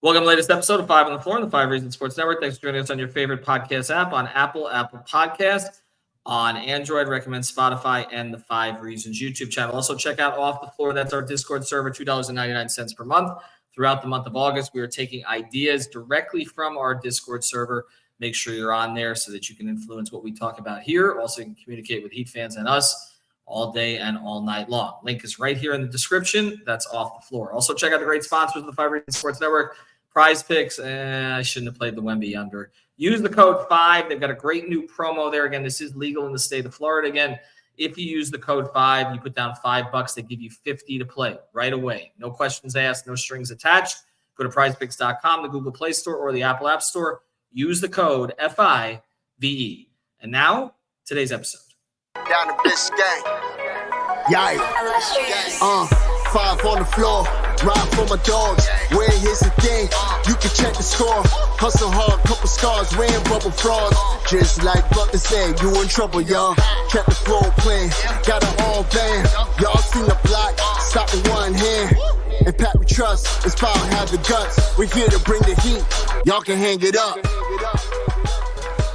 Welcome to the latest episode of 5 on the Floor on the 5 Reasons Sports Network. Thanks for joining us on your favorite podcast app, on Apple Podcast, on Android, recommend Spotify, and the 5 Reasons YouTube channel. Also, check out Off the Floor. That's our Discord server, $2.99 per month. Throughout the month of August, we are taking ideas directly from our Discord server. Make sure you're on there so that you can influence what we talk about here. Also, you can communicate with Heat fans and us all day and all night long. Link is right here in the description. That's Off the Floor. Also, check out the great sponsors of the 5 Reasons Sports Network. Prize Picks. I shouldn't have played the Wemby under. Use the code 5. They've got a great new promo there. Again, this is legal in the state of Florida. Again, if you use the code 5, you put down $5. They give you $50 to play right away. No questions asked, no strings attached. Go to prizepicks.com, the Google Play Store, or the Apple App Store. Use the code FIVE. And now, today's episode. Down to Biscayne. Yikes. 5 on the floor. Ride for my dogs. Where here's the thing. You can check the score. Hustle hard, couple scars, wearing rubber frauds. Just like Butler said, you in trouble, y'all. Kept the floor playing. Got it all banned. Y'all seen the block. Stop with one hand. And Pat we trust. It's power, have the guts. We're here to bring the heat. Y'all can hang it up.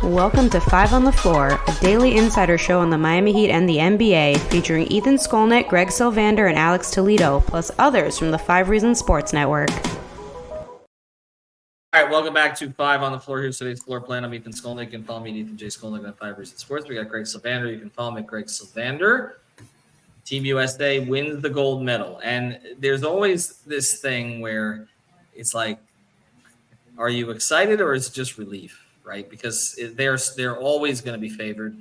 Welcome to 5 on the Floor, a daily insider show on the Miami Heat and the NBA, featuring Ethan Skolnick, Greg Sylvander, and Alex Toledo, plus others from the 5 Reasons Sports Network. All right, welcome back to 5 on the Floor. Here's today's floor plan. I'm Ethan Skolnick. You can follow me at Ethan J. Skolnick on 5 Reasons Sports. We got Greg Sylvander. You can follow me at Greg Sylvander. Team USA wins the gold medal. And there's always this thing where it's like, are you excited or is it just relief? Right, because they're always going to be favored,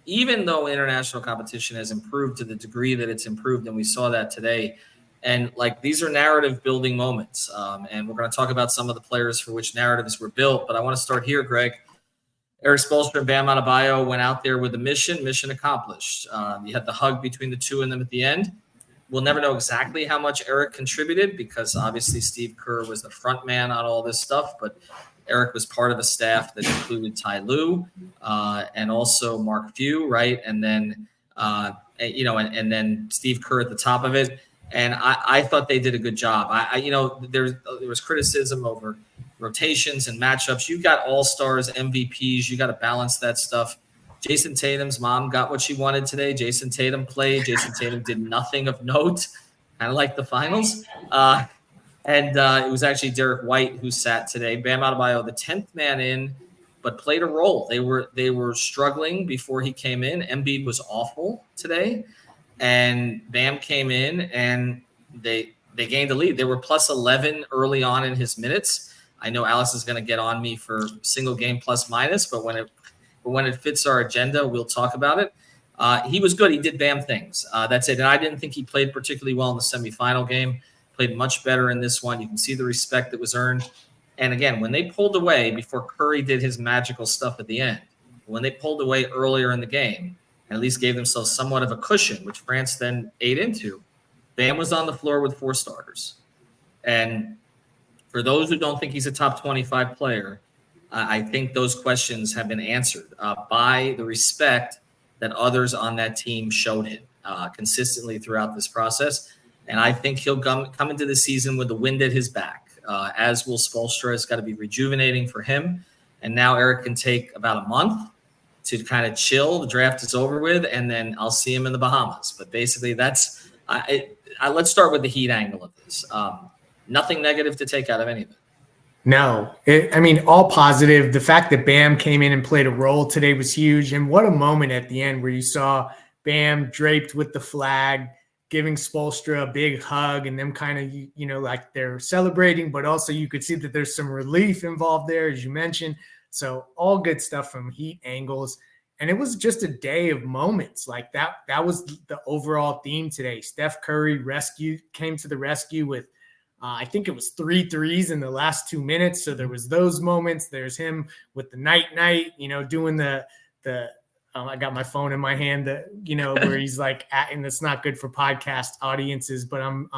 even though international competition has improved to the degree that it's improved, and we saw that today. And like these are narrative building moments, and we're going to talk about some of the players for which narratives were built. But I want to start here, Greg. Erik Spoelstra and Bam Adebayo went out there with a mission accomplished. You had the hug between the two of them at the end. We'll never know exactly how much Erik contributed because obviously Steve Kerr was the front man on all this stuff, but Erik was part of a staff that included Ty Lue and also Mark Few, right? And then, and then Steve Kerr at the top of it. And I thought they did a good job. There was criticism over rotations and matchups. You got all-stars, MVPs. You got to balance that stuff. Jason Tatum's mom got what she wanted today. Jason Tatum played. Jason Tatum did nothing of note, kind of like the finals. And it was actually Derek White who sat today. Bam Adebayo, the 10th man in, but played a role. They were struggling before he came in. Embiid was awful today, and Bam came in and they gained the lead. They were plus 11 early on in his minutes. I know Alice is going to get on me for single game plus minus, but when it fits our agenda, we'll talk about it. He was good. He did Bam things. That's it. And I didn't think he played particularly well in the semifinal game. Played much better in this one. You can see the respect that was earned. And again, when they pulled away before Curry did his magical stuff at the end, when they pulled away earlier in the game and at least gave themselves somewhat of a cushion, which France then ate into, Bam was on the floor with 4 starters. And for those who don't think he's a top 25 player, I think those questions have been answered by the respect that others on that team showed him consistently throughout this process. And I think he'll come into the season with the wind at his back, as will Spoelstra. It's got to be rejuvenating for him. And now Erik can take about a month to kind of chill. The draft is over with, and then I'll see him in the Bahamas. But basically, let's start with the Heat angle of this. Nothing negative to take out of any of it. No, all positive. The fact that Bam came in and played a role today was huge. And what a moment at the end where you saw Bam draped with the flag, giving Spoelstra a big hug and them kind of, like they're celebrating, but also you could see that there's some relief involved there, as you mentioned. So all good stuff from Heat angles. And it was just a day of moments like that. That was the overall theme today. Steph Curry came to the rescue with, I think it was 3 threes in the last 2 minutes. So there was those moments. There's him with the night, doing the I got my phone in my hand, where he's like, and it's not good for podcast audiences, but I'm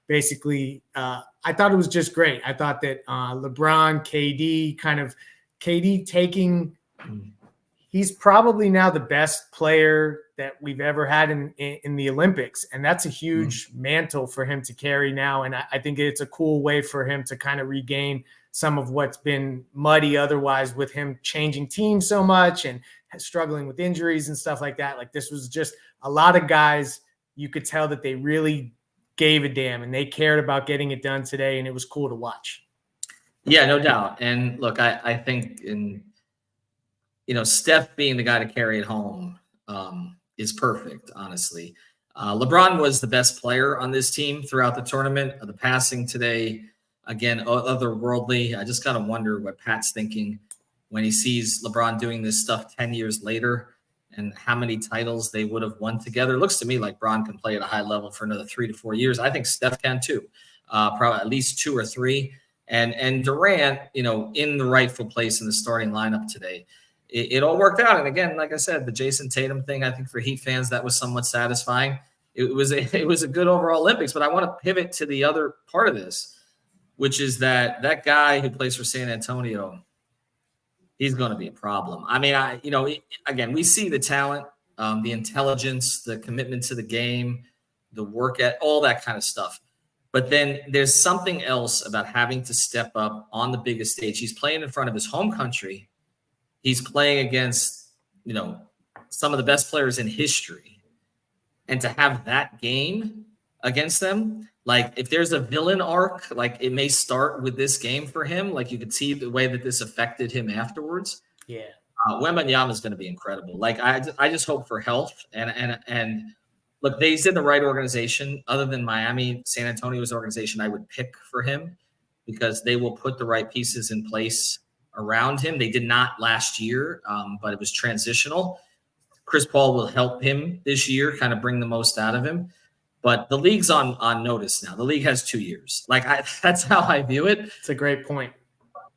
basically, I thought it was just great. I thought that LeBron, KD taking, he's probably now the best player that we've ever had in the Olympics. And that's a huge mantle for him to carry now. And I think it's a cool way for him to kind of regain some of what's been muddy otherwise with him changing teams so much and struggling with injuries and stuff like that. Like, this was just a lot of guys, you could tell that they really gave a damn and they cared about getting it done today. And it was cool to watch. Yeah, no doubt. And look, I think Steph being the guy to carry it home is perfect, honestly. LeBron was the best player on this team throughout the tournament. The passing today, again, otherworldly. I just kind of wonder what Pat's thinking when he sees LeBron doing this stuff 10 years later and how many titles they would have won together. It looks to me like Bron can play at a high level for another 3 to 4 years. I think Steph can too, probably at least 2 or 3. And Durant, in the rightful place in the starting lineup today. It all worked out. And again, like I said, the Jason Tatum thing, I think for Heat fans, that was somewhat satisfying. It was a good overall Olympics, but I want to pivot to the other part of this, which is that guy who plays for San Antonio, he's going to be a problem. I mean, again, we see the talent, the intelligence, the commitment to the game, the work at all that kind of stuff. But then there's something else about having to step up on the biggest stage. He's playing in front of his home country. He's playing against, some of the best players in history. And to have that game against them, like if there's a villain arc, like it may start with this game for him. Like you could see the way that this affected him afterwards. Yeah. Wembanyama is going to be incredible. Like I just hope for health and look, he's in the right organization. Other than Miami, San Antonio's organization, I would pick for him because they will put the right pieces in place around him. They did not last year, but it was transitional. Chris Paul will help him this year, kind of bring the most out of him. But the league's on notice now. The league has 2 years. That's how I view it. It's a great point.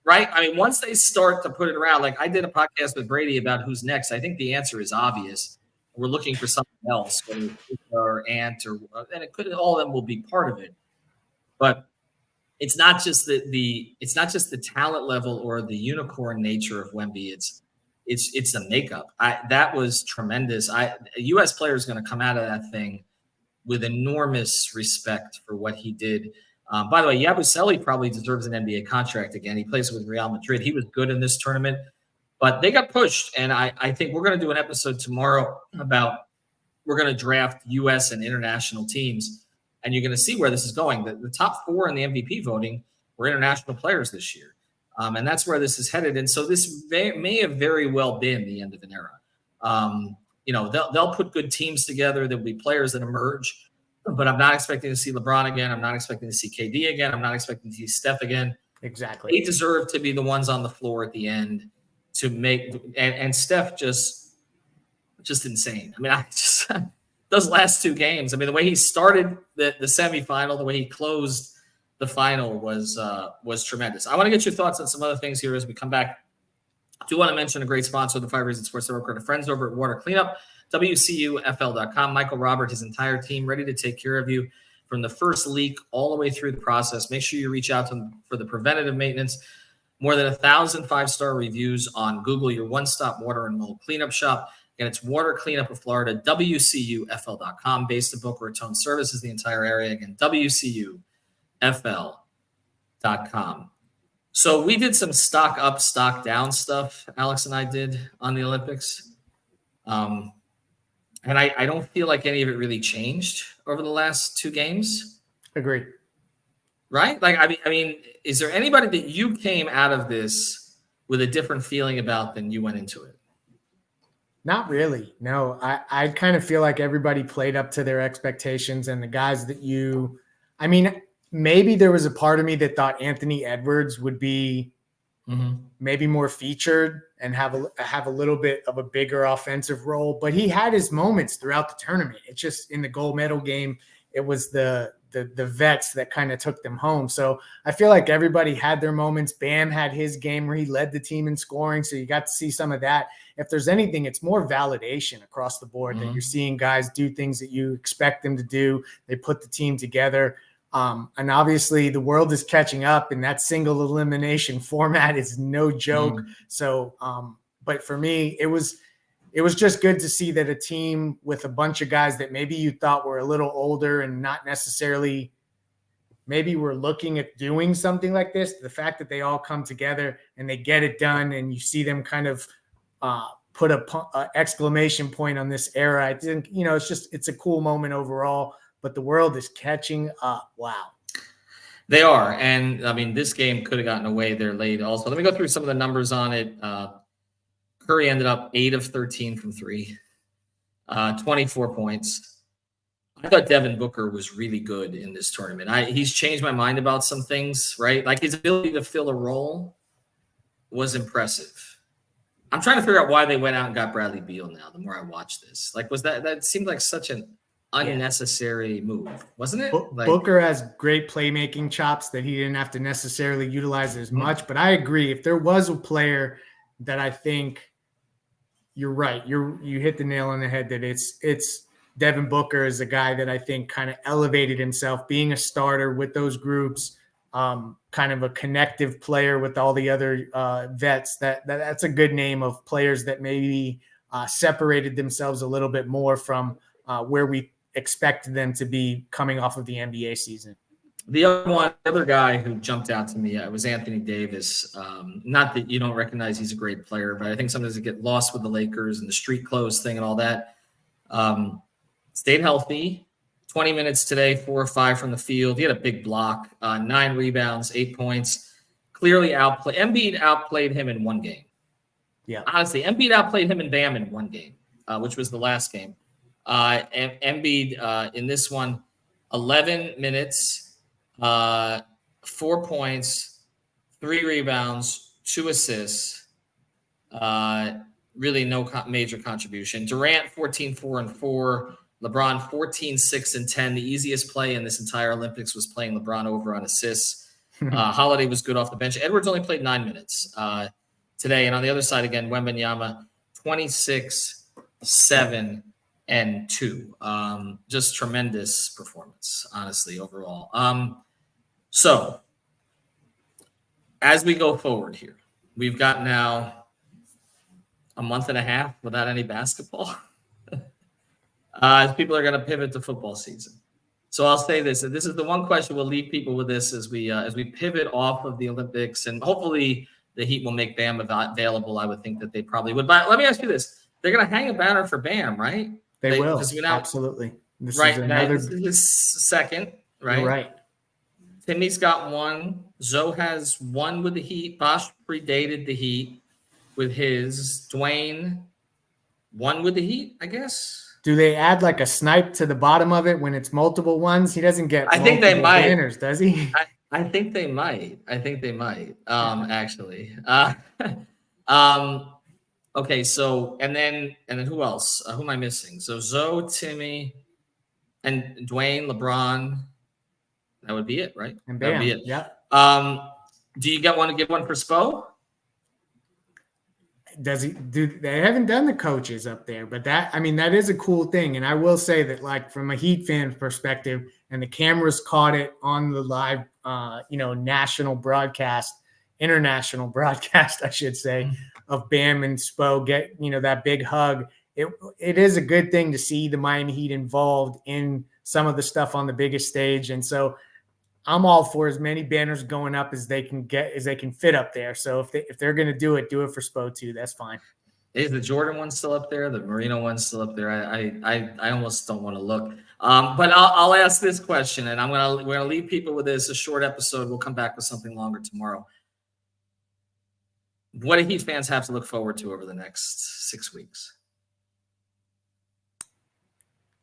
Right? I mean, once they start to put it around, like I did a podcast with Brady about who's next. I think the answer is obvious. We're looking for something else, whether it's or Ant and it could, all of them will be part of it. But it's not just the talent level or the unicorn nature of Wemby. It's the makeup. That was tremendous. A U.S. player is going to come out of that thing with enormous respect for what he did. By the way, Yabusele probably deserves an NBA contract again. He plays with Real Madrid. He was good in this tournament, but they got pushed. And I think we're going to do an episode tomorrow about we're going to draft U.S. and international teams, and you're going to see where this is going. The top 4 in the MVP voting were international players this year, and that's where this is headed. And so this may have very well been the end of an era. They'll put good teams together. There'll be players that emerge, but I'm not expecting to see LeBron again. I'm not expecting to see KD again. I'm not expecting to see Steph again. Exactly. They deserve to be the ones on the floor at the end to make and Steph just insane. I mean, those last 2 games. I mean, the way he started the semifinal, the way he closed the final was tremendous. I want to get your thoughts on some other things here as we come back. I do want to mention a great sponsor of the 5 Reasons Sports Network, our friends over at Water Cleanup, WCUFL.com. Michael Robert, his entire team, ready to take care of you from the first leak all the way through the process. Make sure you reach out to them for the preventative maintenance. More than 1,000 5-star reviews on Google, your one-stop water and mold cleanup shop. Again, it's Water Cleanup of Florida, WCUFL.com, based in Boca Raton, services the entire area. Again, WCUFL.com. So we did some stock up, stock down stuff, Alex and I did on the Olympics. And I don't feel like any of it really changed over the last 2 games. Agreed. Right? Like, I mean, is there anybody that you came out of this with a different feeling about than you went into it? Not really. No, I kind of feel like everybody played up to their expectations, and the guys that maybe there was a part of me that thought Anthony Edwards would be maybe more featured and have a little bit of a bigger offensive role, but he had his moments throughout the tournament. It's just in the gold medal game, it was the vets that kind of took them home. So I feel like everybody had their moments. Bam had his game where he led the team in scoring, so you got to see some of that. If there's anything, it's more validation across the board that you're seeing guys do things that you expect them to do. They put the team together. And obviously the world is catching up, and that single elimination format is no joke. So, but for me, it was just good to see that a team with a bunch of guys that maybe you thought were a little older and not necessarily maybe were looking at doing something like this, the fact that they all come together and they get it done, and you see them kind of put a exclamation point on this era. I think, it's a cool moment overall, but the world is catching up. Wow. They are. And I mean, this game could have gotten away there late also. Let me go through some of the numbers on it. Curry ended up 8 of 13 from 3, 24 points. I thought Devin Booker was really good in this tournament. He's changed my mind about some things, right? Like his ability to fill a role was impressive. I'm trying to figure out why they went out and got Bradley Beal now, the more I watch this. Like, that seemed like such an unnecessary move, wasn't it? Booker has great playmaking chops that he didn't have to necessarily utilize as much. But I agree. If there was a player that I think you're right, you hit the nail on the head that it's Devin Booker is a guy that I think kind of elevated himself, being a starter with those groups, kind of a connective player with all the other vets. That's a good name of players that maybe separated themselves a little bit more from where we expected them to be coming off of the NBA season. The other guy who jumped out to me was Anthony Davis. Not that you don't recognize he's a great player, but I think sometimes they get lost with the Lakers and the street clothes thing and all that. Stayed healthy. 20 minutes today, 4 or 5 from the field. He had a big block, 9 rebounds, 8 points. Clearly outplayed. Embiid outplayed him in one game. Yeah. Honestly, Embiid outplayed him and Bam in one game, which was the last game. Embiid in this one, 11 minutes, 4 points, 3 rebounds, 2 assists. Really no major contribution. Durant, 14, 4, and 4. LeBron, 14, 6, and 10. The easiest play in this entire Olympics was playing LeBron over on assists. Holiday was good off the bench. Edwards only played 9 minutes today. And on the other side, again, Wembanyama, 26, 7, and 2. Just tremendous performance, honestly, overall. So as we go forward here, we've got now a month and a half without any basketball. As people are going to pivot to football season. So I'll say this. This is the one question we'll leave people with this as we pivot off of the Olympics, and hopefully the Heat will make Bam available. I would think that they probably would. But let me ask you this. They're going to hang a banner for Bam, right? They will. Absolutely. This is his second, right? You're right. Timmy's got 1. Zoe has 1 with the Heat. Bosch predated the Heat with his. Dwayne, 1 with the Heat, I guess. Do they add like a snipe to the bottom of it when it's multiple ones? He doesn't get I think they might. banners, does he? I think they might. Actually. Okay, so and then who else? Who am I missing? So Zoe, Timmy, and Dwayne, LeBron. That would be it, right? And That would Bam. be it. Yeah. Do you want to give one for Spo? Does he do? They haven't done the coaches up there, but that is a cool thing. And I will say that, like, from a Heat fan perspective, and the cameras caught it on the live, international broadcast, I should say, of Bam and Spo get, that big hug. It is a good thing to see the Miami Heat involved in some of the stuff on the biggest stage. And so I'm all for as many banners going up as they can fit up there. So if they're going to do it for Spo too. That's fine. Is the Jordan one still up there? The Marino one still up there? I almost don't want to look. But I'll ask this question, and we're gonna leave people with this. A short episode. We'll come back with something longer tomorrow. What do Heat fans have to look forward to over the next 6 weeks?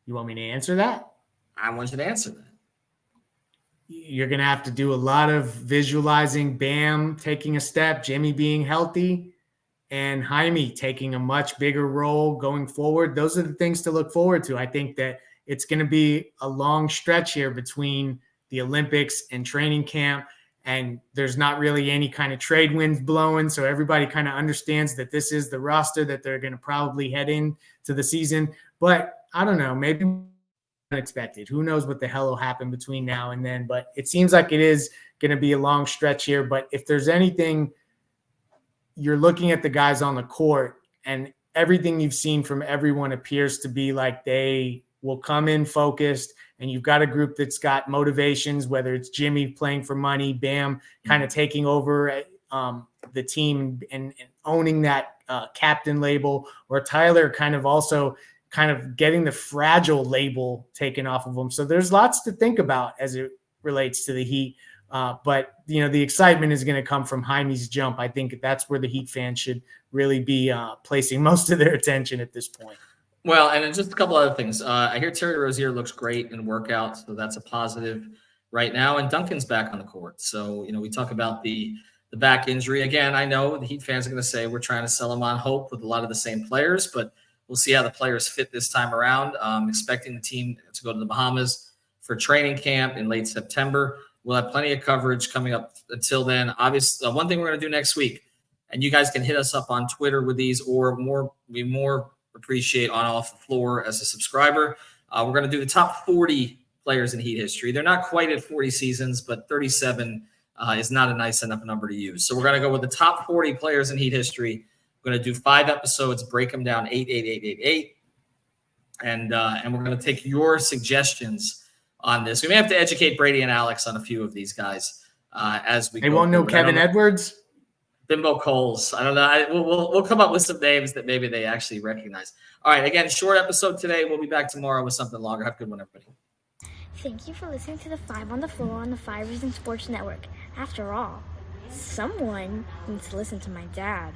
You want me to answer that? I want you to answer that. You're going to have to do a lot of visualizing Bam taking a step, Jimmy being healthy, and Jaime taking a much bigger role going forward. Those are the things to look forward to. I think that it's going to be a long stretch here between the Olympics and training camp, and there's not really any kind of trade winds blowing, so everybody kind of understands that this is the roster that they're going to probably head into the season. But I don't know, maybe unexpected. Who knows what the hell will happen between now and then, but it seems like it is going to be a long stretch here. But if there's anything, you're looking at the guys on the court, and everything you've seen from everyone appears to be like they will come in focused, and you've got a group that's got motivations, whether it's Jimmy playing for money, Bam kind of taking over the team and owning that captain label, or Tyler kind of getting the fragile label taken off of him. So there's lots to think about as it relates to the Heat. But, the excitement is going to come from Jaime's jump. I think that's where the Heat fans should really be placing most of their attention at this point. Well, and then just a couple other things. I hear Terry Rozier looks great in workouts, so that's a positive right now. And Duncan's back on the court. So, we talk about the back injury. Again, I know the Heat fans are going to say we're trying to sell them on hope with a lot of the same players, but we'll see how the players fit this time around. Expecting the team to go to the Bahamas for training camp in late September. We'll have plenty of coverage coming up until then. Obviously, one thing we're going to do next week, and you guys can hit us up on Twitter with these, or we more appreciate on Off the Floor as a subscriber. We're going to do the top 40 players in Heat history. They're not quite at 40 seasons, but 37 is not a nice enough number to use. So we're going to go with the top 40 players in Heat history. We're going to do 5 episodes, break them down 8, and we're going to take your suggestions on this. We may have to educate Brady and Alex on a few of these guys as we. They won't know Kevin Edwards. Bimbo Coles. I don't know. We'll come up with some names that maybe they actually recognize. All right. Again, short episode today. We'll be back tomorrow with something longer. Have a good one, everybody. Thank you for listening to the 5 on the Floor on the 5 Reasons Sports Network. After all, someone needs to listen to my dad.